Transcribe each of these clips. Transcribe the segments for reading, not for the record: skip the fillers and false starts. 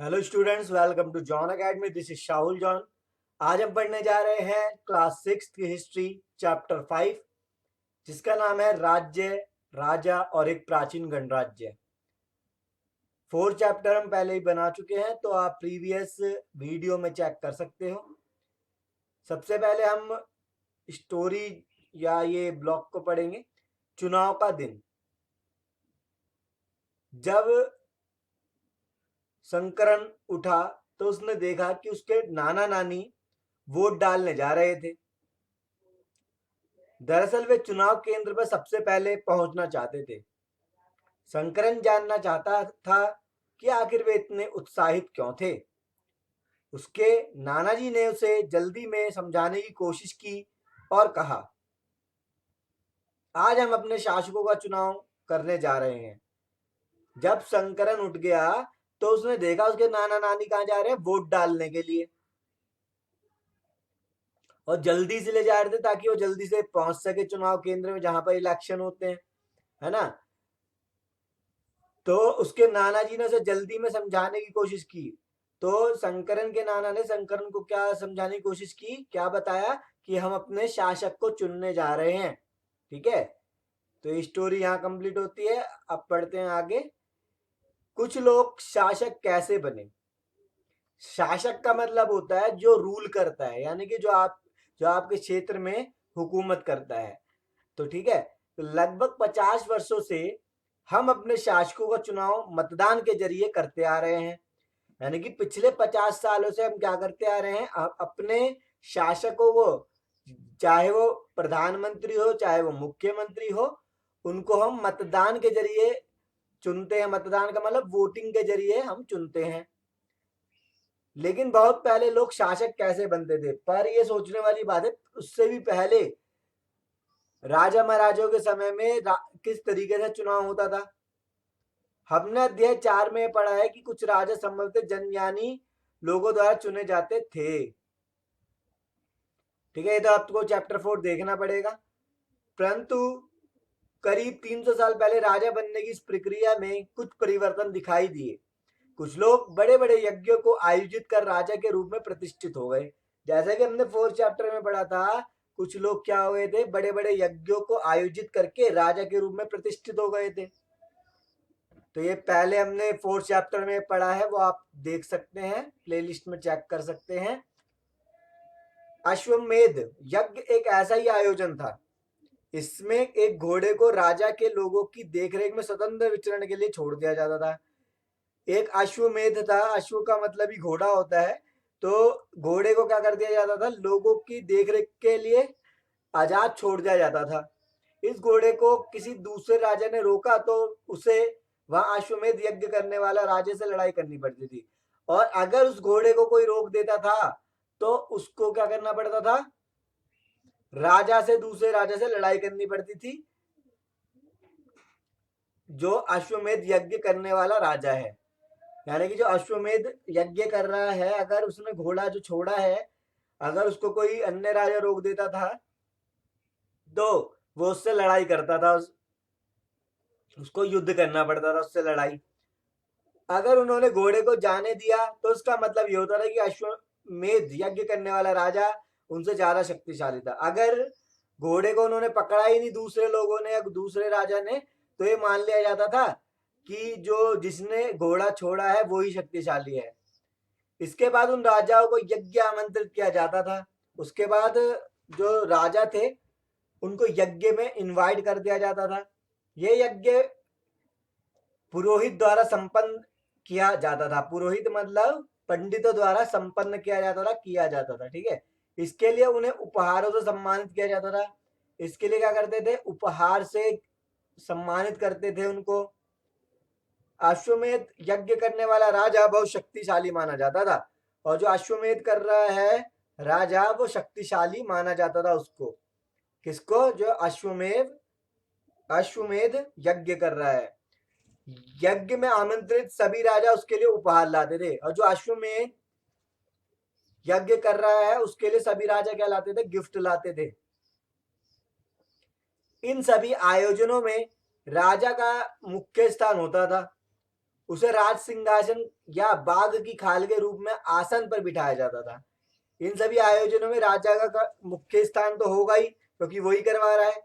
Hello students, welcome to John academy. This is Shahul John. आज हम पढ़ने जा रहे हैं क्लास 6 की हिस्ट्री, चैप्टर 5, जिसका नाम है राज्य, राजा और एक प्राचीन गणराज्य। 4 चैप्टर हम पहले ही बना चुके हैं, तो आप प्रीवियस वीडियो में चेक कर सकते हो। सबसे पहले हम स्टोरी या ये ब्लॉक को पढ़ेंगे। चुनाव का दिन। जब संकरण उठा तो उसने देखा कि उसके नाना नानी वोट डालने जा रहे थे। दरअसल वे चुनाव केंद्र पर सबसे पहले पहुंचना चाहते थे। शंकरन जानना चाहता था कि आखिर वे इतने उत्साहित क्यों थे। उसके नाना जी ने उसे जल्दी में समझाने की कोशिश की और कहा, आज हम अपने शासकों का चुनाव करने जा रहे हैं। जब शंकरन उठ गया तो उसने देखा उसके नाना नानी कहाँ जा रहे हैं, वोट डालने के लिए, और जल्दी से ले जा रहे थे ताकि वो जल्दी से पहुंच सके चुनाव केंद्र में जहां पर इलेक्शन होते हैं, है ना। तो उसके नाना जी ने उसे जल्दी में समझाने की कोशिश की। तो शंकरन के नाना ने शंकरन को क्या समझाने की कोशिश की, क्या बताया कि हम अपने शासक को चुनने जा रहे हैं। ठीक है, तो ये स्टोरी यहाँ कंप्लीट होती है। अब पढ़ते हैं आगे। कुछ लोग शासक कैसे बने। शासक का मतलब होता है जो रूल करता है, यानी कि जो आपके क्षेत्र में हुकूमत करता है। तो ठीक है, तो लगभग 50 वर्षों से हम अपने शासकों का चुनाव मतदान के जरिए करते आ रहे हैं। यानी कि पिछले 50 सालों से हम क्या करते आ रहे हैं, अपने शासकों को, चाहे वो प्रधानमंत्री हो चाहे वो मुख्यमंत्री हो, उनको हम मतदान के जरिए चुनते हैं। मतदान का मतलब वोटिंग के जरिए हम चुनते हैं। लेकिन बहुत पहले लोग शासक कैसे बनते थे, पर ये सोचने वाली बात है, उससे भी पहले राजा महाराजाओं के समय में किस तरीके से चुनाव होता था। हमने अध्याय 4 में पढ़ा है कि कुछ राजा संभवतः जनयानी लोगों द्वारा चुने जाते थे। ठीक है, ये तो आपको चैप्टर 4 देखना पड़ेगा। परंतु करीब 300 साल पहले राजा बनने की इस प्रक्रिया में कुछ परिवर्तन दिखाई दिए। कुछ लोग बड़े बड़े यज्ञों को आयोजित कर राजा के रूप में प्रतिष्ठित हो गए। जैसा कि हमने 4 चैप्टर में पढ़ा था, कुछ लोग क्या हो गए थे, बड़े बड़े यज्ञों को आयोजित करके राजा के रूप में प्रतिष्ठित हो गए थे। तो ये पहले हमने 4 चैप्टर में पढ़ा है, वो आप देख सकते हैं, प्लेलिस्ट में चेक कर सकते हैं। अश्वमेध यज्ञ एक ऐसा ही आयोजन था। इसमें एक घोड़े को राजा के लोगों की देखरेख में स्वतंत्र विचरण के लिए छोड़ दिया जाता था। एक अश्वमेध था, अश्व का मतलब ही घोड़ा होता है। तो घोड़े को क्या कर दिया जाता था, लोगों की देखरेख के लिए आजाद छोड़ दिया जाता था। इस घोड़े को किसी दूसरे राजा ने रोका तो उसे वहां अश्वमेध यज्ञ करने वाला राजा से लड़ाई करनी पड़ती थी। और अगर उस घोड़े को कोई रोक देता था तो उसको क्या करना पड़ता था, राजा से, दूसरे राजा से लड़ाई करनी पड़ती थी, जो अश्वमेध यज्ञ करने वाला राजा है। यानी कि जो अश्वमेध यज्ञ कर रहा है, अगर उसने घोड़ा जो छोड़ा है, अगर उसको कोई अन्य राजा रोक देता था तो वो उससे लड़ाई करता था, उसको युद्ध करना पड़ता था, उससे लड़ाई। अगर उन्होंने घोड़े को जाने दिया तो उसका मतलब ये होता था कि अश्वमेध यज्ञ करने वाला राजा उनसे ज्यादा शक्तिशाली था। अगर घोड़े को उन्होंने पकड़ा ही नहीं, दूसरे लोगों ने या दूसरे राजा ने, तो ये मान लिया जाता था कि जो जिसने घोड़ा छोड़ा है वो ही शक्तिशाली है। इसके बाद उन राजाओं को यज्ञ आमंत्रित किया जाता था। उसके बाद जो राजा थे उनको यज्ञ में इनवाइट कर दिया जाता था। ये यज्ञ पुरोहित द्वारा संपन्न किया जाता था। पुरोहित मतलब पंडितों द्वारा संपन्न किया जाता था। ठीक है, इसके लिए उन्हें उपहारों से सम्मानित किया जाता था। इसके लिए क्या करते थे, उपहार से सम्मानित करते थे उनको। अश्वमेध यज्ञ करने वाला राजा बहुत शक्तिशाली माना जाता था, और जो अश्वमेध कर रहा है राजा, वो शक्तिशाली माना जाता था उसको। किसको, जो अश्वमेध यज्ञ कर रहा है। यज्ञ में आमंत्रित सभी राजा उसके लिए उपहार लाते थे, और जो अश्वमेध यज्ञ कर रहा है उसके लिए सभी राजा क्या लाते थे, गिफ्ट लाते थे। इन सभी आयोजनों में राजा का मुख्य स्थान होता था। उसे राज सिंहासन या बाघ की खाल के रूप में आसन पर बिठाया जाता था। इन सभी आयोजनों में राजा का मुख्य स्थान तो होगा ही, क्योंकि वही करवा रहा है,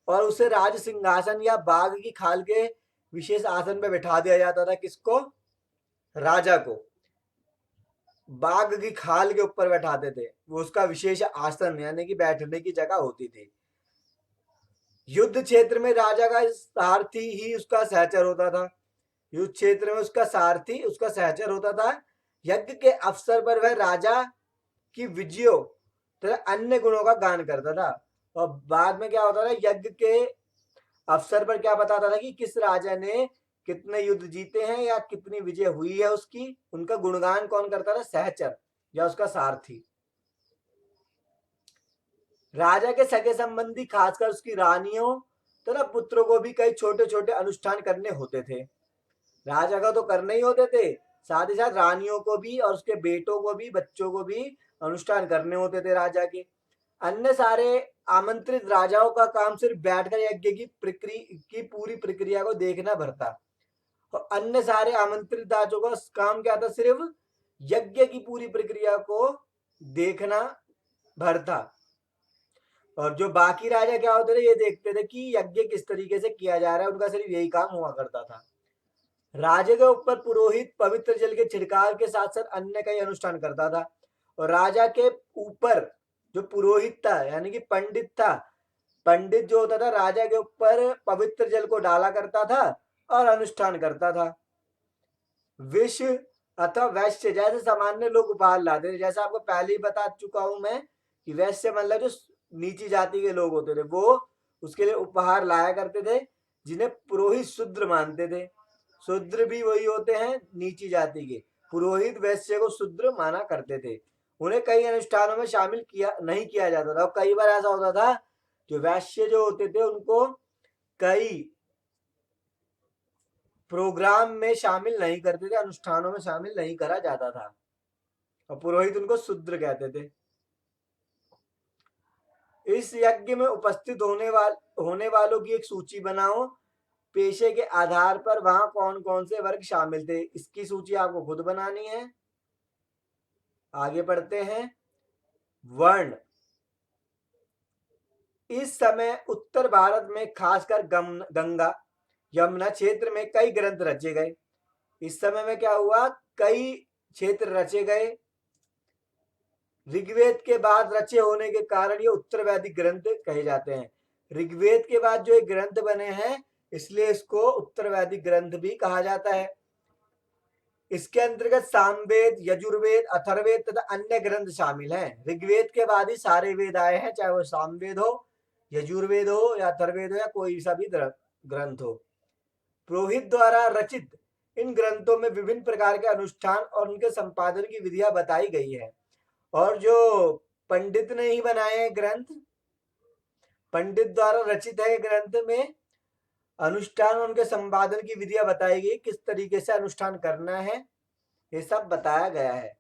और उसे राज सिंहासन या बाघ की खाल के विशेष आसन पर बैठा दिया जाता था। किसको? राजा को बाघ की खाल के ऊपर बैठाते थे, वो उसका विशेष आसन यानी कि बैठने की जगह होती थी। युद्ध क्षेत्र में राजा का सारथी ही उसका सहचर होता था। युद्ध क्षेत्र में उसका सारथी उसका सहचर होता था। यज्ञ के अवसर पर वह राजा की विजयों तथा अन्य गुणों का गान करता था। और बाद में क्या होता था, यज्ञ के अवसर पर क्या बताता था कि किस राजा ने कितने युद्ध जीते हैं या कितनी विजय हुई है उसकी, उनका गुणगान कौन करता था? सहचर या उसका सारथी। राजा के सगे संबंधी खासकर उसकी रानियों तथा पुत्रों को भी कई छोटे छोटे अनुष्ठान करने होते थे। राजा का तो करने ही होते थे, साथ ही साथ रानियों को भी और उसके बेटों को भी, बच्चों को भी अनुष्ठान करने होते थे राजा के। अन्य सारे आमंत्रित राजाओं का काम सिर्फ बैठकर यज्ञ की पूरी प्रक्रिया को देखना भर था। और अन्य सारे आमंत्रित राजाओं का काम क्या था? सिर्फ यज्ञ की पूरी प्रक्रिया को देखना भर था। और जो बाकी राजा क्या होते थे, ये देखते थे कि यज्ञ किस तरीके से किया जा रहा है, उनका सिर्फ यही काम हुआ करता था। राजा के ऊपर पुरोहित पवित्र जल के छिड़काव के साथ साथ अन्य कई अनुष्ठान करता था। और राजा के ऊपर जो पुरोहित था यानी कि पंडित था, पंडित जो होता था राजा के ऊपर पवित्र जल को डाला करता था और अनुष्ठान करता था। विष अथवा वैश्य जैसे सामान्य लोग उपहार लाते थे। जैसा आपको पहले ही बता चुका हूं मैं कि वैश्य मतलब जो नीची जाति के लोग होते थे वो उसके लिए उपहार लाया करते थे, जिन्हें पुरोहित शूद्र मानते थे। शूद्र भी वही होते हैं नीची जाति के। पुरोहित वैश्य को शूद्र माना करते थे। उन्हें कई अनुष्ठानों में शामिल नहीं किया जाता था। और कई बार ऐसा होता था जो वैश्य जो होते थे उनको कई प्रोग्राम में शामिल नहीं करते थे, अनुष्ठानों में शामिल नहीं करा जाता था, और पुरोहित उनको शूद्र कहते थे। इस यज्ञ में उपस्थित होने वालों की एक सूची बनाओ। पेशे के आधार पर वहां कौन कौन से वर्ग शामिल थे, इसकी सूची आपको खुद बनानी है। आगे बढ़ते हैं। वर्ण। इस समय उत्तर भारत में खासकर गंगा यमुना क्षेत्र में कई ग्रंथ रचे गए। इस समय में क्या हुआ? कई क्षेत्र रचे गए। ऋग्वेद के बाद रचे होने के कारण ये उत्तर वैदिक ग्रंथ कहे जाते हैं। ऋग्वेद के बाद जो एक ग्रंथ बने हैं इसलिए इसको उत्तर वैदिक ग्रंथ भी कहा जाता है। इसके अंतर्गत सामवेद, यजुर्वेद, अथर्ववेद तथा अन्य ग्रंथ शामिल हैं। ऋग्वेद के बाद ही सारे वेद आए हैं, चाहे वो सामवेद हो, यजुर्वेद हो या अथर्ववेद हो या कोई सा भी ग्रंथ हो। पुरोहित द्वारा रचित इन ग्रंथों में विभिन्न प्रकार के अनुष्ठान और उनके संपादन की विधियां बताई गई है। और जो पंडित ने ही बनाए हैं ग्रंथ, पंडित द्वारा रचित है ग्रंथ में अनुष्ठान और उनके संपादन की विधियां बताई गई, किस तरीके से अनुष्ठान करना है ये सब बताया गया है।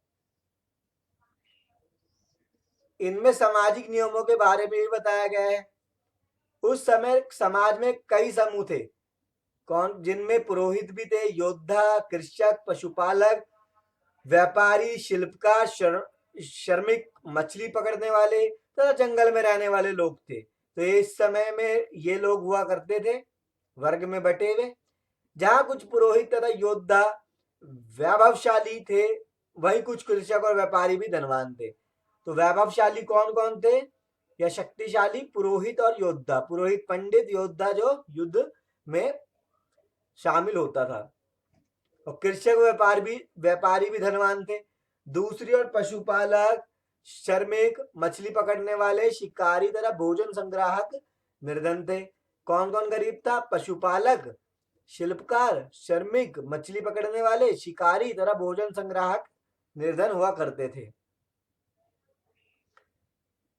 इनमें सामाजिक नियमों के बारे में भी बताया गया है। उस समय समाज में कई समूह थे, कौन? जिनमें पुरोहित भी थे, योद्धा, कृषक, पशुपालक, व्यापारी, शिल्पकार, श्रमिक, मछली पकड़ने वाले तथा जंगल में रहने वाले लोग थे। तो इस समय में ये लोग हुआ करते थे वर्ग में बटे हुए। जहां कुछ पुरोहित तथा योद्धा वैभवशाली थे, वहीं कुछ कृषक और व्यापारी भी धनवान थे। तो वैभवशाली कौन कौन थे या शक्तिशाली? पुरोहित और योद्धा। पुरोहित पंडित, योद्धा जो युद्ध में शामिल होता था, और कृषक व्यापारी भी धनवान थे। दूसरी ओर पशुपालक, श्रमिक, मछली पकड़ने वाले, शिकारी तथा भोजन संग्राहक निर्धन थे। कौन कौन गरीब था? पशुपालक, शिल्पकार, श्रमिक, मछली पकड़ने वाले, शिकारी तथा भोजन संग्राहक निर्धन हुआ करते थे।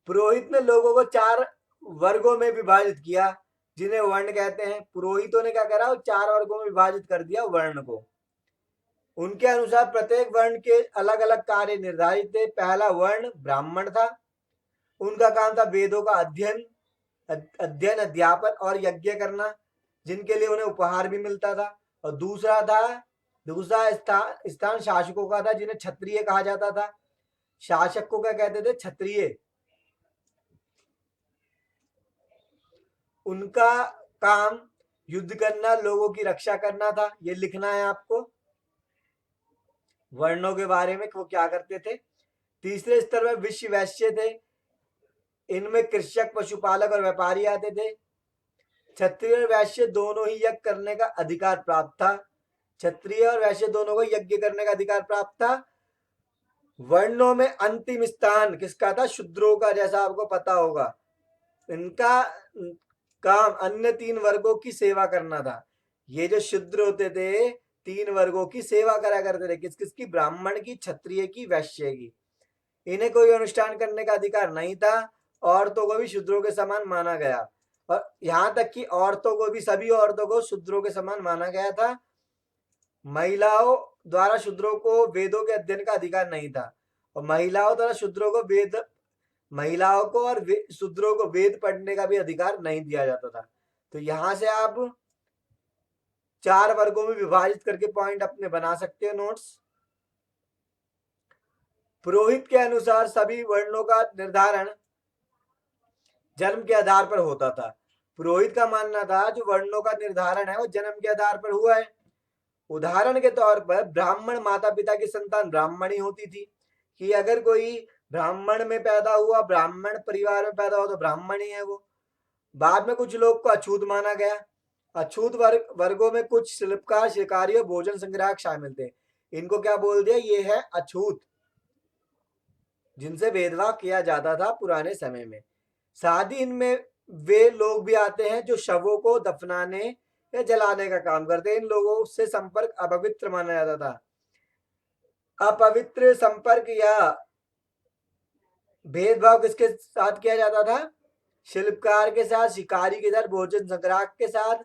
पुरोहित ने लोगों को 4 वर्गों में विभाजित किया, जिन्हें वर्ण कहते हैं। पुरोहितों ने क्या करा? 4 वर्गों में विभाजित कर दिया वर्ण को। उनके अनुसार प्रत्येक वर्ण के अलग अलग कार्य निर्धारित थे। पहला वर्ण ब्राह्मण था, उनका काम था वेदों का अध्ययन, अध्यापन और यज्ञ करना, जिनके लिए उन्हें उपहार भी मिलता था। और दूसरा था दूसरा स्थान शासकों का था, जिन्हें क्षत्रिय कहा जाता था। शासक को क्या कहते थे? क्षत्रिय। उनका काम युद्ध करना, लोगों की रक्षा करना था। ये लिखना है आपको वर्णों के बारे में, वो क्या करते थे। तीसरे स्तर में विश्व वैश्य थे। इनमें कृषक, पशुपालक और व्यापारी आते थे। क्षत्रिय और वैश्य दोनों ही यज्ञ करने का अधिकार प्राप्त था। क्षत्रिय और वैश्य दोनों को यज्ञ करने का अधिकार प्राप्त था। वर्णों में अंतिम स्थान किसका था? शूद्रों का, जैसा आपको पता होगा। इनका काम अन्य 3 वर्गों की सेवा करना था। ये जो शूद्र होते थे, 3 वर्गों की सेवा करा करते थे। किस किस की? ब्राह्मण की, क्षत्रिय की, वैश्य की। इन्हें कोई अनुष्ठान करने का अधिकार नहीं था। औरतों को भी शूद्रों के समान माना गया, और यहाँ तक कि औरतों को भी, सभी औरतों को शूद्रों के समान माना गया था। महिलाओं द्वारा शूद्रों को वेदों के अध्ययन का अधिकार नहीं था, और महिलाओं द्वारा शूद्रों को महिलाओं को और शूद्रों को वेद पढ़ने का भी अधिकार नहीं दिया जाता था। तो यहां से आप 4 वर्गों में विभाजित करके पॉइंट अपने बना सकते हो, नोट्स। पुरोहित के अनुसार सभी वर्णों का निर्धारण जन्म के आधार पर होता था। पुरोहित का मानना था जो वर्णों का निर्धारण है वो जन्म के आधार पर हुआ है। उदाहरण के तौर पर ब्राह्मण माता पिता की संतान ब्राह्मणी होती थी, कि अगर कोई ब्राह्मण में पैदा हुआ, ब्राह्मण परिवार में पैदा हुआ, तो ब्राह्मण ही है वो। बाद में कुछ लोग को अछूत माना गया। अछूत वर्गों में कुछ शिल्पकार, शिकारी और भोजन संग्राहक शामिल थे। इनको क्या बोल दिया? ये है अछूत, जिनसे भेदभाव किया जाता था पुराने समय में। साथ ही इनमें वे लोग भी आते हैं जो शवों को दफनाने या जलाने का काम करते हैं। इन लोगों से संपर्क अपवित्र माना जाता था। अपवित्र संपर्क या भेदभाव किसके साथ किया जाता था? शिल्पकार के साथ, शिकारी के साथ, भोजन संग्राहक के साथ,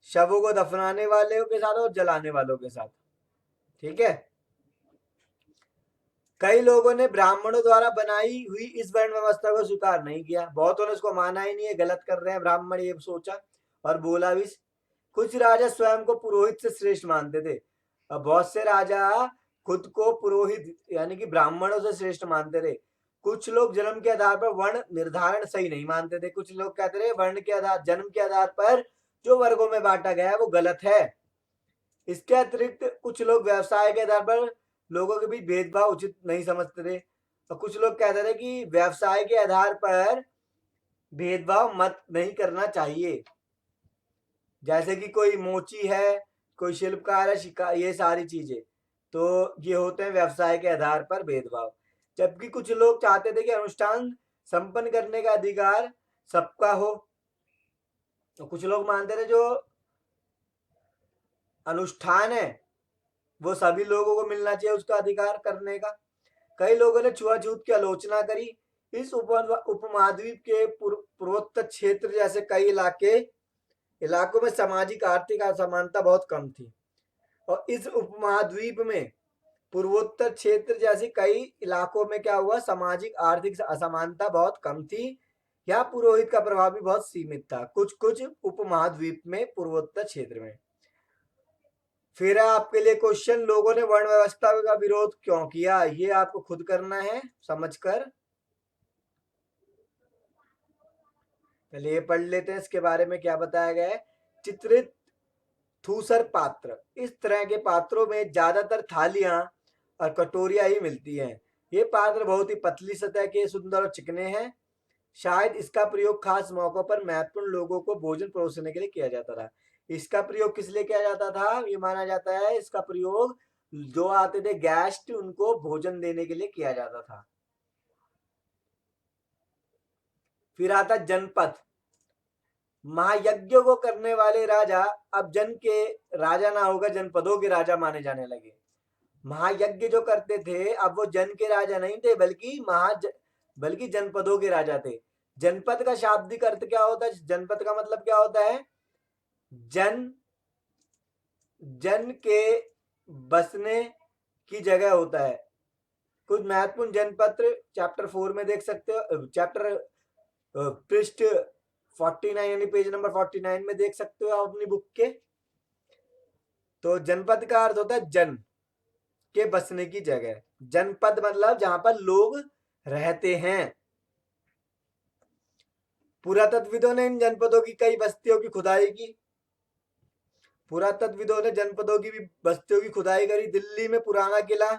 शवों को दफनाने वालों के साथ और जलाने वालों के साथ। ठीक है। कई लोगों ने ब्राह्मणों द्वारा बनाई हुई इस वर्ण व्यवस्था को स्वीकार नहीं किया। बहुतों ने इसको माना ही नहीं है, गलत कर रहे हैं ब्राह्मण, ये सोचा और बोला भी। कुछ राजा स्वयं को पुरोहित से श्रेष्ठ मानते थे। अब बहुत से राजा खुद को पुरोहित यानी कि ब्राह्मणों से श्रेष्ठ मानते थे। कुछ लोग जन्म के आधार पर वर्ण निर्धारण सही नहीं मानते थे। कुछ लोग कहते थे वर्ण के आधार, जन्म के आधार पर जो वर्गों में बांटा गया है वो गलत है। इसके अतिरिक्त कुछ लोग व्यवसाय के आधार पर लोगों के बीच भेदभाव उचित नहीं समझते थे, और कुछ लोग कहते थे कि व्यवसाय के आधार पर भेदभाव मत नहीं करना चाहिए। जैसे कि कोई मोची है, कोई शिल्पकार है, ये सारी चीजें, तो ये होते हैं व्यवसाय के आधार पर भेदभाव। जबकि कुछ लोग चाहते थे कि अनुष्ठान संपन्न करने का अधिकार सबका हो। तो कुछ लोग मानते थे जो अनुष्ठान है वो सभी लोगों को मिलना चाहिए उसका अधिकार करने का। कई लोगों ने छुआछूत की आलोचना करी। इस उपमहाद्वीप के पूर्वोत्तर क्षेत्र जैसे कई इलाकों में सामाजिक आर्थिक असमानता बहुत कम थी, और इस उपमहाद्वीप में पूर्वोत्तर क्षेत्र जैसे कई इलाकों में क्या हुआ? सामाजिक आर्थिक असमानता बहुत कम थी। यहाँ पुरोहित का प्रभाव भी बहुत सीमित था कुछ कुछ उपमहाद्वीप में, पूर्वोत्तर क्षेत्र में। फिर आपके लिए क्वेश्चन, लोगों ने वर्ण व्यवस्था का विरोध क्यों किया? ये आपको खुद करना है समझकर। पहले ये पढ़ लेते हैं इसके बारे में क्या बताया गया है। चित्रित धूसर पात्र, इस तरह के पात्रों में ज्यादातर थालियां और कटोरियां ही मिलती हैं। ये पात्र बहुत ही पतली सतह के, सुंदर और चिकने हैं। शायद इसका प्रयोग खास मौकों पर महत्वपूर्ण लोगों को भोजन परोसने के लिए किया जाता था। इसका प्रयोग किस लिए किया जाता था? ये माना जाता है इसका प्रयोग जो आते थे गेस्ट, उनको भोजन देने के लिए किया जाता था। फिर आता जनपद। महायज्ञ को करने वाले राजा अब जन के राजा ना होकर जनपदों के राजा माने जाने लगे। महायज्ञ जो करते थे अब वो जन के राजा नहीं थे, बल्कि जनपदों के राजा थे। जनपद का शाब्दिक अर्थ क्या होता है? जनपद का मतलब क्या होता है? जन के बसने की जगह होता है। कुछ महत्वपूर्ण जनपद चैप्टर 4 में देख सकते हो, चैप्टर पृष्ठ 49 यानी पेज नंबर 49 में देख सकते हो आप अपनी बुक के। तो जनपद का अर्थ होता है जन के बसने की जगह। जनपद मतलब जहां पर लोग रहते हैं। पुरातत्वविदों ने इन जनपदों की कई बस्तियों की खुदाई की। पुरातत्वविदों ने जनपदों की भी बस्तियों की खुदाई करी। दिल्ली में पुराना किला,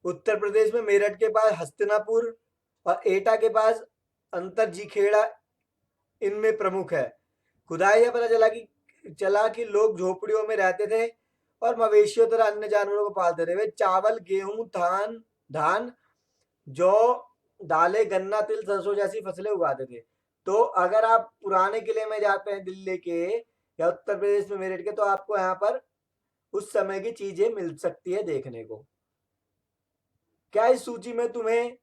उत्तर प्रदेश में मेरठ के पास हस्तिनापुर और एटा के पास अंतरजीखेड़ा इनमें प्रमुख है। खुदाई से पता चला कि लोग झोपड़ियों में रहते थे और मवेशियों तरह अन्य जानवरों को पालते थे। वे चावल, गेहूं, धान, जौ, दालें, गन्ना, तिल, सरसों जैसी फसलें उगाते थे। तो अगर आप पुराने किले में जाते हैं दिल्ली के या उत्तर प्रदेश में मेरठ के, तो आपको यहाँ पर उस समय की चीजें मिल सकती है देखने को। क्या इस सूची में तुम्हें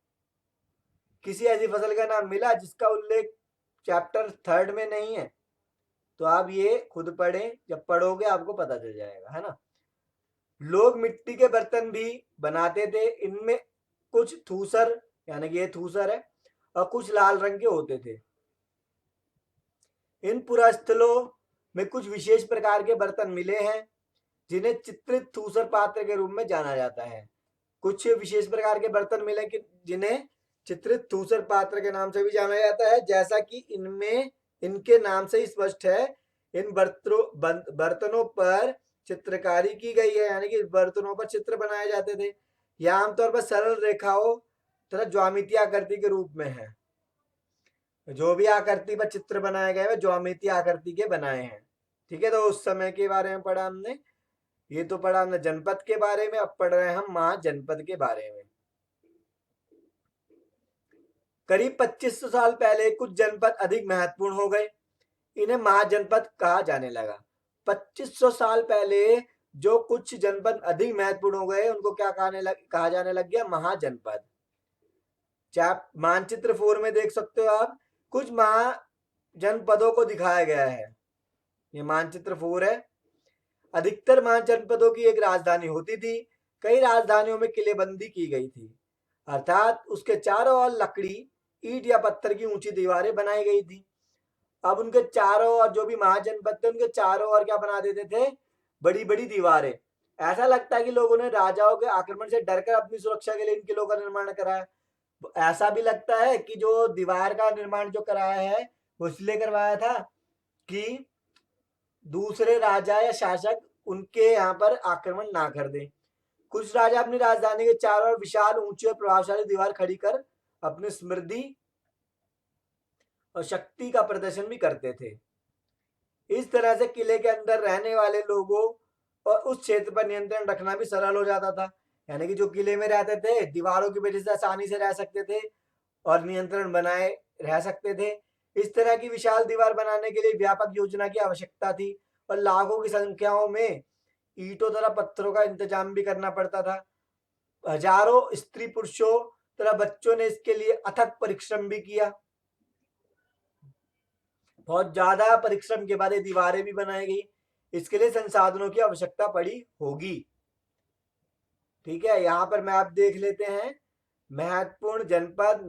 किसी ऐसी फसल का नाम मिला जिसका उल्लेख चैप्टर 3 में नहीं है? तो आप ये खुद पढ़ें, जब पढ़ोगे आपको पता चल जाएगा, है ना। लोग मिट्टी के बर्तन भी बनाते थे। इनमें कुछ थूसर, यानी कि ये थूसर है, और कुछ लाल रंग के होते थे। इन पुरास्थलों में कुछ विशेष प्रकार के बर्तन मिले हैं जिन्हें चित्रित थूसर पात्र के रूप में जाना जाता है। कुछ विशेष प्रकार के बर्तन मिले कि जिन्हें चित्रित थूसर पात्र के नाम से भी जाना जाता है। जैसा कि इनमें इनके नाम से स्पष्ट है, इन बर्तनों पर चित्रकारी की गई है, यानी कि बर्तनों पर चित्र बनाए जाते थे। यह आमतौर पर सरल रेखाओं तथा ज्यामितीय आकृति के रूप में है। जो भी आकृति पर चित्र बनाए गए हैं ज्यामितीय आकृति के बनाए हैं। ठीक है, तो उस समय के बारे में पढ़ा हमने। ये तो पढ़ा हमने जनपद के बारे में, अब पढ़ रहे हैं हम महाजनपद के बारे में। करीब 2500 साल पहले कुछ जनपद अधिक महत्वपूर्ण हो गए, इन्हें महाजनपद कहा जाने लगा। 2500 साल पहले जो कुछ जनपद अधिक महत्वपूर्ण हो गए उनको क्या कहा जाने लग गया? महाजनपद। मानचित्र 4 में देख सकते हो आप, कुछ महाजनपदों को दिखाया गया है। ये मानचित्र 4 है। अधिकतर महाजनपदों की एक राजधानी होती थी। कई राजधानियों में किलेबंदी की गई थी, अर्थात उसके चारों ओर लकड़ी, ईंट या पत्थर की ऊंची दीवारें बनाई गई थी। अब उनके चारों ओर जो भी महाजनपद थे उनके चारों ओर क्या बना देते थे? बड़ी बड़ी दीवारें। ऐसा लगता है कि लोगों ने राजाओं के आक्रमण से डरकर अपनी सुरक्षा के लिए इन किलों का निर्माण कराया। ऐसा भी लगता है कि जो दीवार का निर्माण जो कराया है वो इसलिए करवाया था कि दूसरे राजा या शासक उनके यहाँ पर आक्रमण ना कर दे। कुछ राजा अपनी राजधानी के चारों ओर विशाल, ऊंची और प्रभावशाली दीवार खड़ी कर अपनी समृद्धि और शक्ति का प्रदर्शन भी करते थे। इस तरह से किले के अंदर रहने वाले लोगों और उस क्षेत्र पर नियंत्रण रखना भी सरल हो जाता था। यानी कि जो किले में रहते थे दीवारों की वजह से आसानी से रह सकते थे और नियंत्रण बनाए रह सकते थे। इस तरह की विशाल दीवार बनाने के लिए व्यापक योजना की आवश्यकता थी और लाखों की संख्याओं में ईंटों तथा पत्थरों का इंतजाम भी करना पड़ता था। हजारों स्त्री पुरुषों तथा बच्चों ने इसके लिए अथक परिश्रम भी किया। बहुत ज्यादा परिश्रम के बाद ये दीवारें भी बनाई गई। इसके लिए संसाधनों की आवश्यकता पड़ी होगी। ठीक है, यहाँ पर मैं आप देख लेते हैं महत्वपूर्ण जनपद,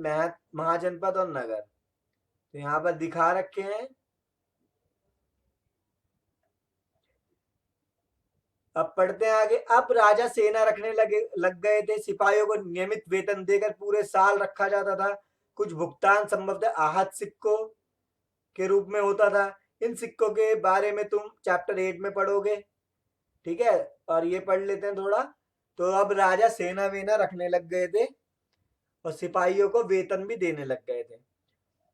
महाजनपद और नगर, तो यहाँ पर दिखा रखे हैं। अब पढ़ते हैं आगे। अब राजा सेना रखने लग गए थे। सिपाहियों को नियमित वेतन देकर पूरे साल रखा जाता था। कुछ भुगतान संभवतः आहत सिक्कों के रूप में होता था। इन सिक्कों के बारे में तुम चैप्टर 8 में पढ़ोगे। ठीक है, और ये पढ़ लेते हैं थोड़ा। तो अब राजा सेना वेना रखने लग गए थे और सिपाहियों को वेतन भी देने लग गए थे।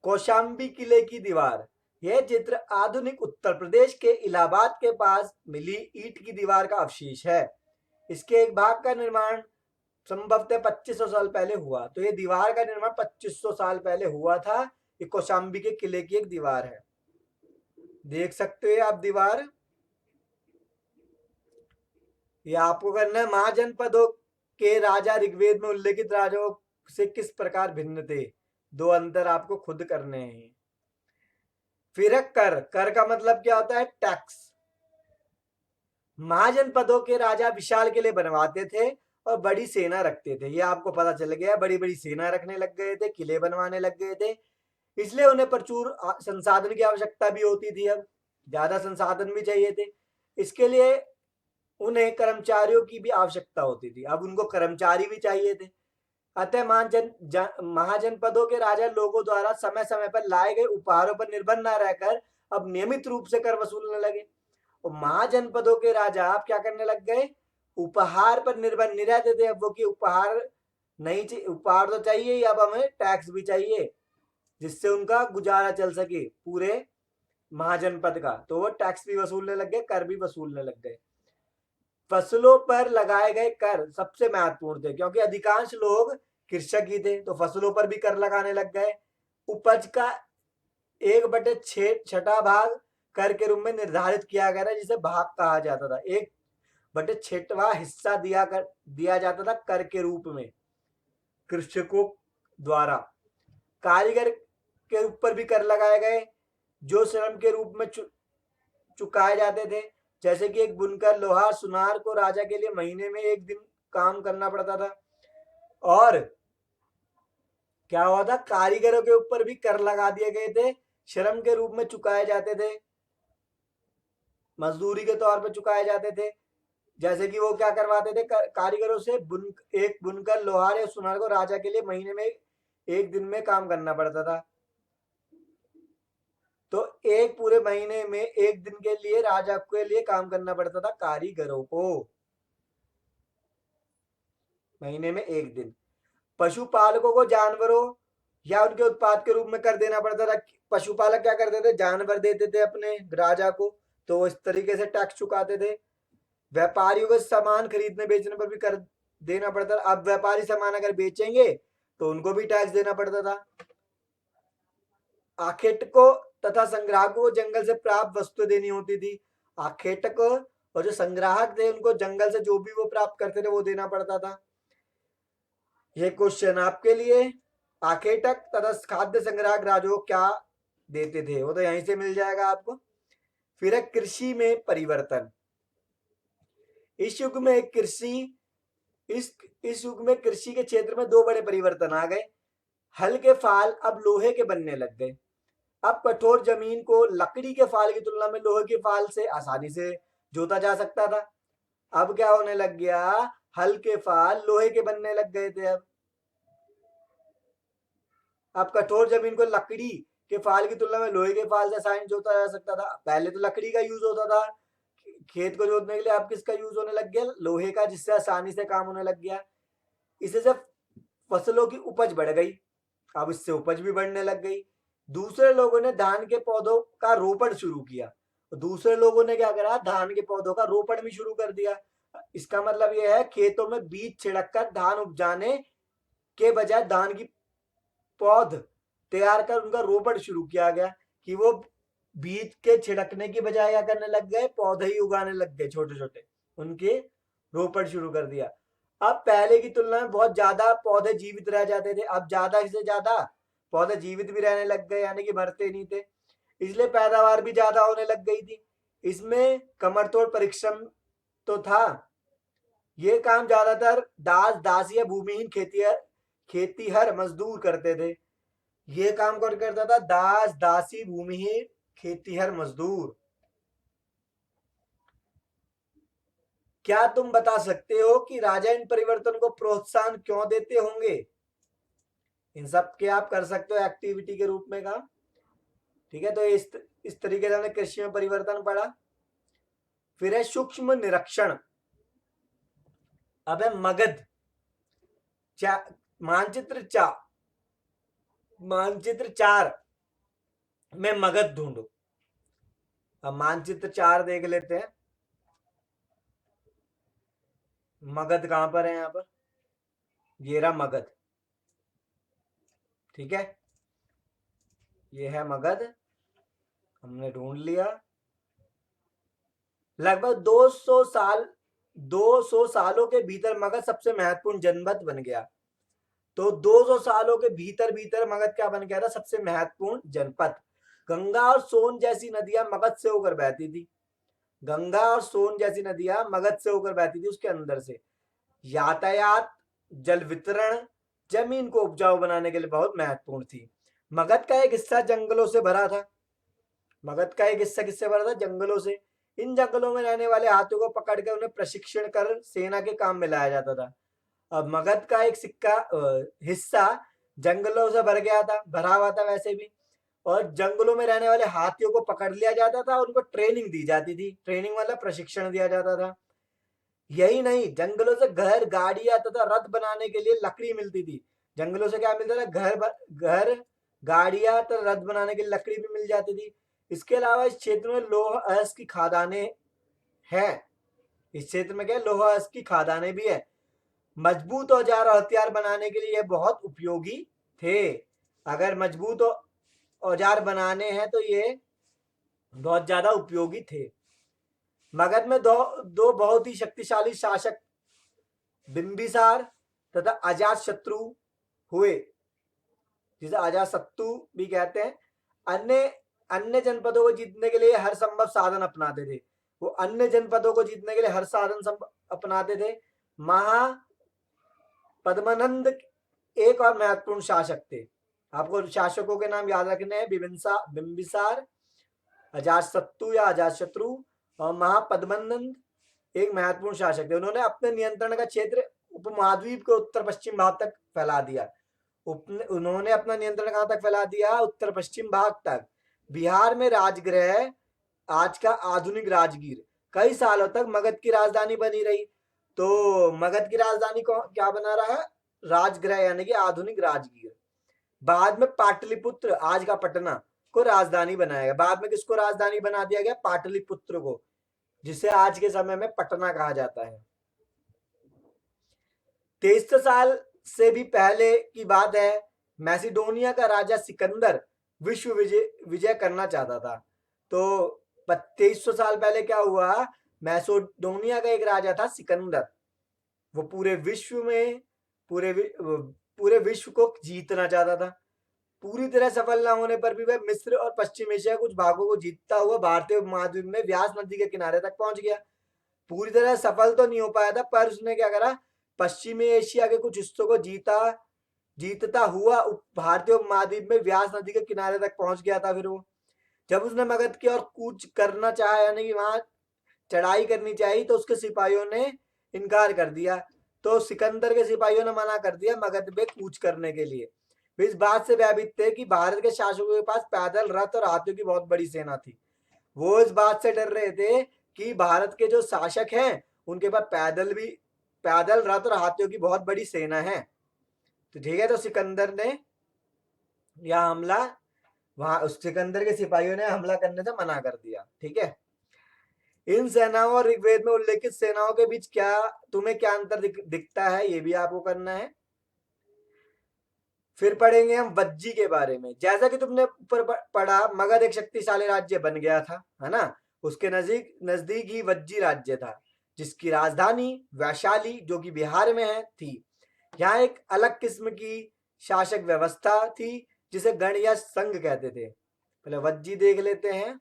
कौशाम्बी किले की दीवार। यह चित्र आधुनिक उत्तर प्रदेश के इलाहाबाद के पास मिली ईंट की दीवार का अवशेष है। इसके एक भाग का निर्माण संभवतः 2500 साल पहले हुआ। तो ये दीवार का निर्माण 2500 साल पहले हुआ था। ये कौशाम्बी के किले की एक दीवार है, देख सकते हैं आप दीवार। ये आपको करना है। महाजनपदों के राजा ऋग्वेद में उल्लेखित राजाओं से किस प्रकार भिन्न थे? दो अंतर आपको खुद करने हैं। फिर कर, कर का मतलब क्या होता है? टैक्स। महाजनपदों के राजा विशाल किले बनवाते थे और बड़ी सेना रखते थे। ये आपको पता चल गया, बड़ी बड़ी सेना रखने लग गए थे, किले बनवाने लग गए थे, इसलिए उन्हें प्रचुर संसाधन की आवश्यकता भी होती थी। अब ज्यादा संसाधन भी चाहिए थे। इसके लिए उन्हें कर्मचारियों की भी आवश्यकता होती थी। अब उनको कर्मचारी भी चाहिए थे। अतः महाजनपदों के राजा लोगों द्वारा समय समय पर लाए गए उपहारों पर निर्भर न रहकर अब नियमित रूप से कर वसूलने लगे। और महाजनपदों के राजा अब क्या करने लग गए, उपहार पर निर्भर नहीं रहते थे। अब वो कि उपहार नहीं चाहिए, उपहार तो चाहिए ही, अब हमें टैक्स भी चाहिए जिससे उनका गुजारा चल सके पूरे महाजनपद का। तो वो टैक्स भी वसूलने लग गए, कर भी वसूलने लग गए। फसलों पर लगाए गए कर सबसे महत्वपूर्ण थे क्योंकि अधिकांश लोग कृषक ही थे, तो फसलों पर भी कर लगाने लग गए। उपज का 1/6 भाग कर के रूप में निर्धारित किया गया था, जिसे भाग कहा जाता था। 1/6वां हिस्सा दिया जाता था कर के रूप में कृषकों द्वारा। कारीगर के ऊपर भी कर लगाए गए जो श्रम के रूप में चुकाए जाते थे। जैसे कि एक बुनकर, लोहार, सुनार को राजा के लिए महीने में 1 दिन काम करना पड़ता था। और क्या हुआ था, कारीगरों के ऊपर भी कर लगा दिए गए थे, श्रम के रूप में चुकाए जाते थे, मजदूरी के तौर पर चुकाए जाते थे। जैसे कि वो क्या करवाते थे, कारीगरों से एक बुनकर, लोहार या सुनार को राजा के लिए महीने में 1 दिन में काम करना पड़ता था। तो एक पूरे महीने में 1 दिन के लिए राजा के लिए काम करना पड़ता था कारीगरों को, महीने में 1 दिन। पशुपालकों को जानवरों या उनके उत्पाद के रूप में कर देना पड़ता था। पशुपालक क्या करते थे, जानवर देते थे अपने राजा को, तो वो इस तरीके से टैक्स चुकाते थे। व्यापारियों को सामान खरीदने बेचने पर भी कर देना पड़ता था। अब व्यापारी सामान अगर बेचेंगे तो उनको भी टैक्स देना पड़ता था। आखेटकों तथा संग्राहकों को जंगल से प्राप्त वस्तुएं देनी होती थी। आखेटक और जो संग्राहक थे उनको जंगल से जो भी वो प्राप्त करते थे वो देना पड़ता था। ये क्वेश्चन आपके लिए, आखेटक तथा खाद्य संग्राहक राजों क्या देते थे, वो तो यहीं से मिल जाएगा आपको। फिर है कृषि में परिवर्तन। इस युग में कृषि के क्षेत्र में 2 बड़े परिवर्तन आ गए। हल के फाल अब लोहे के बनने लग गए। अब कठोर जमीन को लकड़ी के फाल की तुलना में लोहे के फाल से आसानी से जोता जा सकता था। अब क्या होने लग गया, हल के फाल लोहे के बनने लग गए थे। अब कठोर जमीन को लकड़ी के फाल की तुलना में लोहे के फाल से आसानी जोता जा सकता था। पहले तो लकड़ी का यूज होता था खेत को जोतने के लिए, अब किसका यूज होने लग गया, लोहे का, जिससे आसानी से काम होने लग गया। इससे से फसलों की उपज बढ़ गई, अब इससे उपज भी बढ़ने लग गई। दूसरे लोगों ने धान के पौधों का रोपण शुरू किया। दूसरे लोगों ने क्या करा, धान के पौधों का रोपण भी शुरू कर दिया। इसका मतलब यह है खेतों में बीज छिड़क कर धान उपजाने के बजाय धान की पौध तैयार कर उनका रोपण शुरू किया गया, कि वो बीज के छिड़कने की बजाय क्या करने लग गए, पौधे ही उगाने लग गए, छोटे छोटे उनके रोपण शुरू कर दिया। अब पहले की तुलना में बहुत ज्यादा पौधे जीवित रह जाते थे, अब ज्यादा से ज्यादा पौधे जीवित भी रहने लग गए, यानी कि मरते नहीं थे, इसलिए पैदावार भी ज्यादा होने लग गई थी। इसमें कमरतोड़ परिश्रम तो था। ये काम ज्यादातर दास, दासी या भूमिहीन खेतीहर मजदूर करते थे। ये काम कौन करता था, दास, दासी, भूमिहीन, खेतीहर मजदूर। क्या तुम बता सकते हो कि राजा इन परिवर्तन को प्रोत्साहन क्यों देते होंगे? इन सब के आप कर सकते हो एक्टिविटी के रूप में काम। ठीक है, तो इस तरीके से हमने कृषि में परिवर्तन पढ़ा। फिर है सूक्ष्म निरीक्षण। अब है मगध। मानचित्र 4 में मगध ढूंढो। अब मानचित्र 4 देख लेते हैं, मगध कहां पर है, यहां पर ये रहा मगध। ठीक है, ये है मगध, हमने ढूंढ लिया। लगभग 200 सालों के भीतर मगध सबसे महत्वपूर्ण जनपद बन गया। तो 200 सालों के भीतर भीतर मगध क्या बन गया था, सबसे महत्वपूर्ण जनपद। गंगा और सोन जैसी नदियां मगध से होकर बहती थी। गंगा और सोन जैसी नदियां मगध से होकर बहती थी, उसके अंदर से। यातायात, जल वितरण, जमीन को उपजाऊ बनाने के लिए बहुत महत्वपूर्ण थी। मगध का एक हिस्सा जंगलों से भरा था। मगध का एक हिस्सा किससे भरा था, जंगलों से। इन जंगलों में रहने वाले हाथियों को पकड़ कर उन्हें प्रशिक्षण कर सेना के काम में लाया जाता था। अब मगध का एक हिस्सा जंगलों से भरा हुआ था वैसे भी, और जंगलों में रहने वाले हाथियों को पकड़ लिया जाता था और उनको ट्रेनिंग दी जाती थी। ट्रेनिंग मतलब प्रशिक्षण दिया जाता था। यही नहीं, जंगलों से घर, गाड़ियां तथा रथ बनाने के लिए लकड़ी मिलती थी। जंगलों से क्या मिलता था? घर, गाड़ियां तथा रथ बनाने के लिए लकड़ी भी मिल जाती थी। इसके अलावा इस क्षेत्र में लौह अयस्क की खदानें हैं। इस क्षेत्र में क्या है? लौह अयस्क की खदानें भी है। मजबूत औजार और हथियार बनाने के लिए यह बहुत उपयोगी थे। अगर मजबूत औजार बनाने हैं तो ये बहुत ज्यादा उपयोगी थे। मगध में दो बहुत ही शक्तिशाली शासक बिंबिसार तथा अजातशत्रु हुए, जिसे अजातशत्रु भी कहते हैं। अन्य अन्य जनपदों को जीतने के लिए हर संभव साधन अपनाते थे। वो अन्य जनपदों को जीतने के लिए हर साधन अपनाते थे। पद्मनंद एक और महत्वपूर्ण शासक थे। आपको शासकों के नाम याद रखने हैं, बिंबिसार, अजातशत्रु या अजातशत्रु और महापद्मनंद एक महत्वपूर्ण शासक थे। उन्होंने अपने नियंत्रण का क्षेत्र उपमहाद्वीप के उत्तर पश्चिम भाग तक फैला दिया। उन्होंने अपना नियंत्रण कहां तक फैला दिया? उत्तर पश्चिम भाग तक। बिहार में राजगृह, आज का आधुनिक राजगीर, कई सालों तक मगध की राजधानी बनी रही। तो मगध की राजधानी को क्या बना रहा है? राजगृह, यानी कि आधुनिक राजगीर। बाद में पाटलिपुत्र, आज का पटना, को राजधानी बनाया गया। बाद में किसको राजधानी बना दिया गया? पाटलिपुत्र को, जिसे आज के समय में पटना कहा जाता है। 2300 साल से भी पहले की बात है। मैसिडोनिया का राजा सिकंदर विश्व विजय करना चाहता था। तो 2300 साल पहले क्या हुआ? मैसिडोनिया का एक राजा था सिकंदर। वो पूरे विश्व को जीतना चाहता था। पूरी तरह सफल न होने पर भी वह मिस्र और पश्चिम एशिया कुछ भागों को जीतता हुआ भारतीय उपमहाद्वीप में व्यास नदी के किनारे तक पहुंच गया। पूरी तरह सफल तो नहीं हो पाया था, पर उसने क्या करा? पश्चिमी एशिया के कुछ हिस्सों को जीतता हुआ भारतीय उपमहाद्वीप में व्यास नदी के किनारे तक पहुंच गया था। फिर वो जब उसने मगध की ओर कूच करना चाहा, यानी कि वहां चढ़ाई करनी चाहिए, तो उसके सिपाहियों ने इनकार कर दिया। तो सिकंदर के सिपाहियों ने मना कर दिया मगध में कूच करने के लिए। इस बात से भयभीत थे कि भारत के शासकों के पास पैदल, रथ और हाथियों की बहुत बड़ी सेना थी। वो इस बात से डर रहे थे कि भारत के जो शासक हैं उनके पास पैदल, रथ और हाथियों की बहुत बड़ी सेना है। तो ठीक है, तो सिकंदर ने यह हमला, वहां उस सिकंदर के सिपाहियों ने हमला करने से मना कर दिया। ठीक है, इन सेनाओं और ऋग्वेद में उल्लेखित सेनाओं के बीच तुम्हें क्या अंतर दिखता है? ये भी आपको करना है। फिर पढ़ेंगे हम वज्जी के बारे में। जैसा कि तुमने ऊपर पढ़ा, मगध एक शक्तिशाली राज्य बन गया था, है ना। उसके नजदीक ही वज्जी राज्य था, जिसकी राजधानी वैशाली, जो कि बिहार में है, थी। यहाँ एक अलग किस्म की शासक व्यवस्था थी, जिसे गण या संघ कहते थे। पहले वज्जी देख लेते हैं।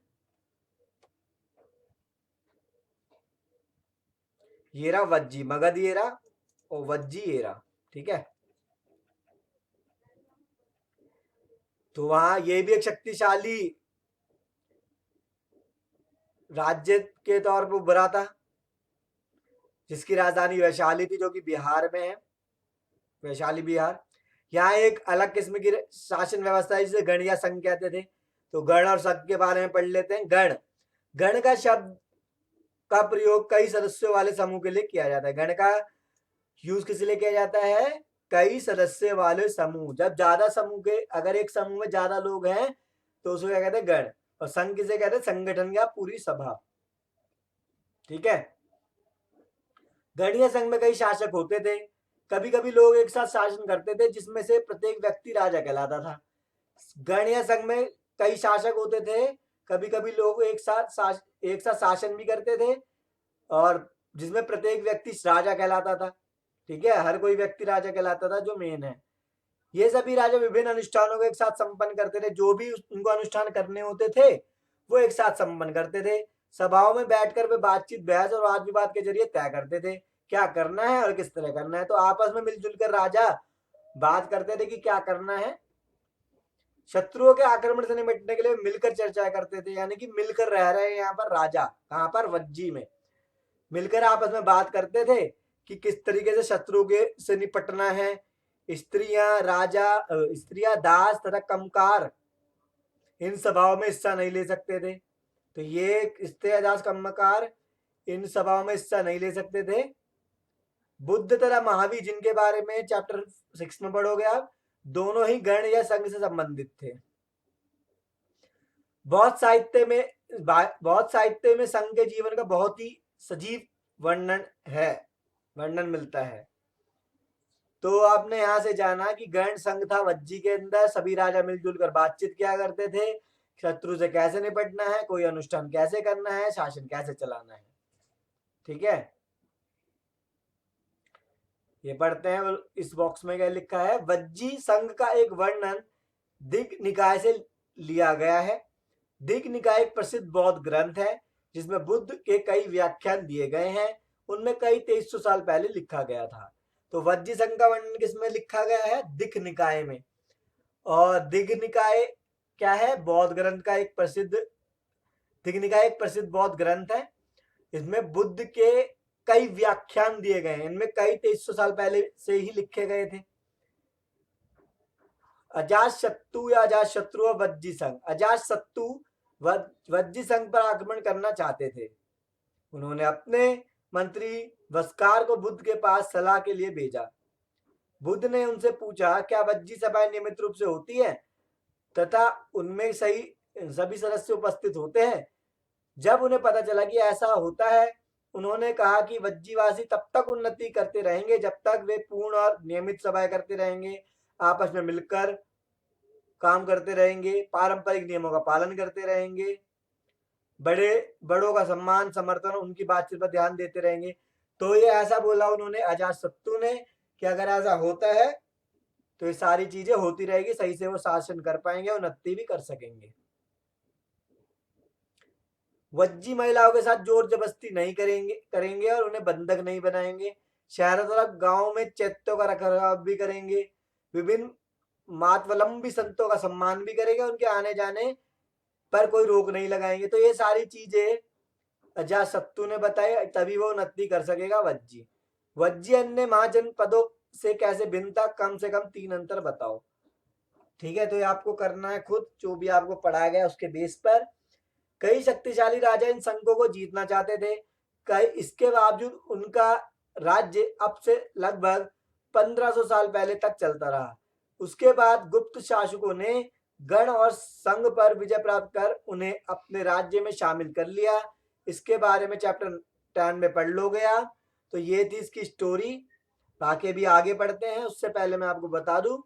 ये रहा वज्जी, मगध ये रहा और वज्जी ये रहा। ठीक है, तो वहां ये भी एक शक्तिशाली राज्य के तौर पर उभरा था, जिसकी राजधानी वैशाली थी, जो कि बिहार में है, वैशाली बिहार। यहाँ एक अलग किस्म की शासन व्यवस्था है, जिसे गण या संघ कहते थे। तो गण और संघ के बारे में पढ़ लेते हैं। गण का शब्द का प्रयोग कई सदस्यों वाले समूह के लिए किया जाता है। गण का यूज किस लिए किया जाता है? कई सदस्य वाले समूह। जब ज्यादा समूह के, अगर एक समूह में ज्यादा लोग हैं तो उसको क्या कहते हैं? गण। और संघ किसे कहते हैं? संगठन या पूरी सभा। ठीक है, गण या संघ में कई शासक होते थे। कभी कभी लोग एक साथ शासन करते थे, जिसमें से प्रत्येक व्यक्ति राजा कहलाता था। गण या संघ में कई शासक होते थे। कभी कभी लोग एक साथ शासन भी करते थे, और जिसमें प्रत्येक व्यक्ति राजा कहलाता था। ठीक है, हर कोई व्यक्ति राजा कहलाता था, जो मेन है। ये सभी राजा विभिन्न अनुष्ठानों को एक साथ संपन्न करते थे। जो भी उनको अनुष्ठान करने होते थे वो एक साथ संपन्न करते थे। सभाओं में बैठकर वे बातचीत, बहस और वाद विवाद के जरिए तय करते थे क्या करना है और किस तरह करना है। तो आपस में मिलजुल कर राजा बात करते थे कि क्या करना है। शत्रुओं के आक्रमण से निपटने के लिए मिलकर चर्चा करते थे, यानी कि मिलकर रह रहे हैं यहाँ पर राजा, कहाँ पर, वज्जी में मिलकर आपस में बात करते थे कि किस तरीके से शत्रु के से निपटना है। स्त्रियां, राजा, स्त्रियां, दास तथा कमकार इन सभाओं में हिस्सा नहीं ले सकते थे। तो ये स्त्रियां, दास, कमकार इन सभाओं में हिस्सा नहीं ले सकते थे। बुद्ध तथा महावीर, जिनके बारे में चैप्टर 6 में पढ़ोगे आप, दोनों ही गण या संघ से संबंधित थे। बहुत साहित्य में संघ के जीवन का बहुत ही सजीव वर्णन मिलता है। तो आपने यहां से जाना कि गण संघ था वज्जी के अंदर, सभी राजा मिलजुल कर बातचीत किया करते थे, शत्रु से कैसे निपटना है, कोई अनुष्ठान कैसे करना है, शासन कैसे चलाना है। ठीक है, ये पढ़ते हैं। इस बॉक्स में क्या लिखा है, वज्जी संघ का एक वर्णन दिग निकाय से लिया गया है। दिग निकाय एक प्रसिद्ध बौद्ध ग्रंथ है जिसमें बुद्ध के कई व्याख्यान दिए गए हैं। उनमें कई 2300 साल पहले लिखा गया था। तो वज्जी संघ का वर्णन किसमें लिखा गया है, दिग निकाय में। और दिग निकाय क्या है, बौद्ध ग्रंथ का एक प्रसिद्ध, दिग निकाय एक प्रसिद्ध बौद्ध ग्रंथ है। इसमें बुद्ध के कई व्याख्यान दिए गए हैं, इनमें कई 2300 साल पहले से ही लिखे गए थे। अजातशत्रु या अजातशत्रु और वज्जी संघ। अजातशत्रु वज्जी संघ पर आक्रमण करना चाहते थे। उन्होंने अपने मंत्री वस्कार को बुद्ध के पास सलाह के लिए भेजा। बुद्ध ने उनसे पूछा, क्या वज्जी सभाएं नियमित रूप से होती है तथा उनमें सभी सदस्य उपस्थित होते हैं? जब उन्हें पता चला कि ऐसा होता है, उन्होंने कहा कि वज्जीवासी तब तक उन्नति करते रहेंगे जब तक वे पूर्ण और नियमित सभाएं करते रहेंगे, आपस में मिलकर काम करते रहेंगे, पारंपरिक नियमों का पालन करते रहेंगे, बड़ों का सम्मान, समर्थन, उनकी बातचीत पर ध्यान देते रहेंगे। तो ये ऐसा बोला उन्होंने, अजातशत्रु ने, कि अगर ऐसा होता है तो ये सारी चीजें होती रहेगी, सही से वो शासन कर पाएंगे, उन्नति भी कर सकेंगे। वज्जी महिलाओं के साथ जोर जबरदस्ती नहीं करेंगे और उन्हें बंधक नहीं बनाएंगे। शहरों तथा गांव में चैत्यों का रखरखाव भी करेंगे। विभिन्न मातवलंबी संतों का सम्मान भी करेंगे, उनके आने जाने पर कोई रोक नहीं लगाएंगे। तो ये सारी चीजें अजातशत्रु ने बताई, तभी वो उन्नति कर सकेगा वज्जी। वज्जी अन्य महाजनपदों से कैसे भिन्न था, कम से कम 3 अंतर बताओ। ठीक है, तो ये आपको करना है खुद, जो भी आपको पढ़ाया गया उसके बेस पर। कई शक्तिशाली राजा इन संघों को जीतना चाहते थे। इसके बावजूद उनका राज्य अब से लगभग 1500 साल पहले तक चलता रहा। उसके बाद गुप्त शासकों ने गण और संघ पर विजय प्राप्त कर उन्हें अपने राज्य में शामिल कर लिया। इसके बारे में चैप्टर 10 में पढ़ लो गया। तो ये थी इसकी स्टोरी। बाकी भी आगे पढ़ते हैं, उससे पहले मैं आपको बता दूं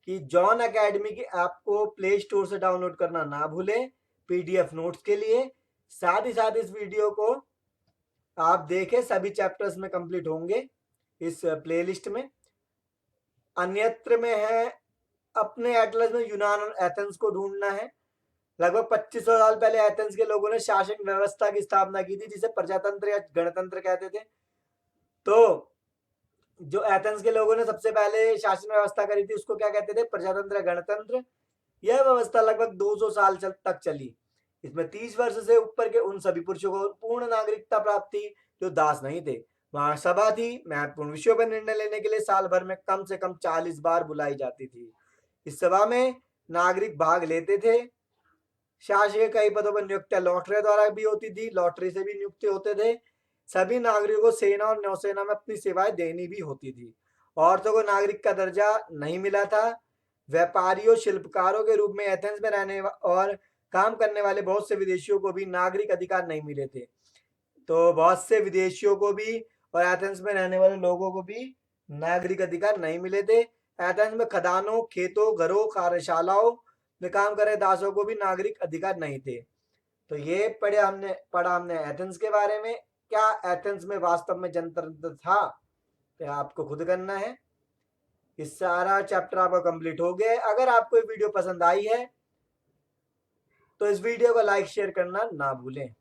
कि जॉन एकेडमी की ऐप को प्ले स्टोर से डाउनलोड करना ना भूलें पीडीएफ नोट्स के लिए। साथ ही साथ इस वीडियो को आप देखें, सभी चैप्टर्स में कंप्लीट होंगे इस प्लेलिस्ट में। अन्यत्र में है, अपने एटलस में यूनान और एथेंस को ढूंढना है। लगभग 2500 साल पहले एथेंस के लोगों ने शासन व्यवस्था की स्थापना की थी, जिसे प्रजातंत्र या गणतंत्र कहते थे। तो जो एथेंस के लोगों ने सबसे पहले शासन व्यवस्था करी थी उसको क्या कहते थे, प्रजातंत्र, गणतंत्र। यह व्यवस्था लगभग 200 साल तक चली। इसमें 30 वर्ष से ऊपर के उन सभी पुरुषों को पूर्ण नागरिकता प्राप्त थी जो दास नहीं थे। वहां सभा थी, महत्वपूर्ण विषयों पर निर्णय लेने के लिए साल भर में कम से कम 40 बार बुलाई जाती थी। इस सभा में नागरिक भाग लेते थे। शासकीय कई पदों पर नियुक्तियां लॉटरी द्वारा भी होती थी, लॉटरी से भी नियुक्ति होते थे। सभी नागरिकों को सेना और नौसेना में अपनी सेवाएं देनी भी होती थी। औरतों को नागरिक का दर्जा नहीं मिला था। व्यापारियों, शिल्पकारों के रूप में एथेंस में रहने और काम करने वाले बहुत से विदेशियों को भी नागरिक अधिकार नहीं मिले थे। तो बहुत से विदेशियों को भी और एथेंस में रहने वाले लोगों को भी नागरिक अधिकार नहीं मिले थे। एथेंस में खदानों, खेतों, घरों, कार्यशालाओं में काम कर रहे दासों को भी नागरिक अधिकार नहीं थे। तो ये पढ़ा हमने एथेंस के बारे में। क्या एथेंस में वास्तव में जनतंत्र था, तो आपको खुद करना है। इस सारा चैप्टर आपका कंप्लीट हो गया। अगर आपको ये वीडियो पसंद आई है तो इस वीडियो को लाइक शेयर करना ना भूलें।